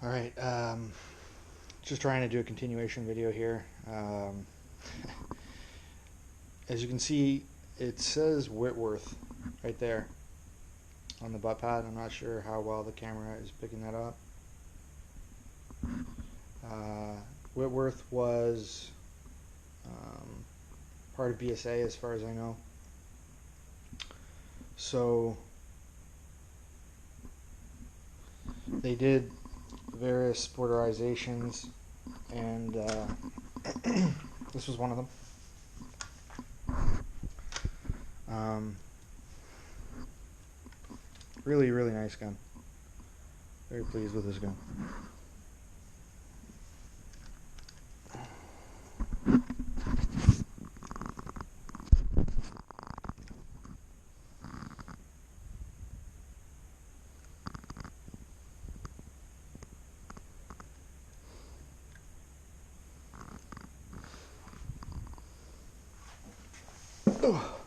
Alright, just trying to do a continuation video here. As you can see, it says Whitworth right there on the butt pad. I'm not sure how well the camera is picking that up. Whitworth was part of BSA as far as I know. So they did various sporterizations, and this was one of them. Really nice gun. Very pleased with this gun. Oh.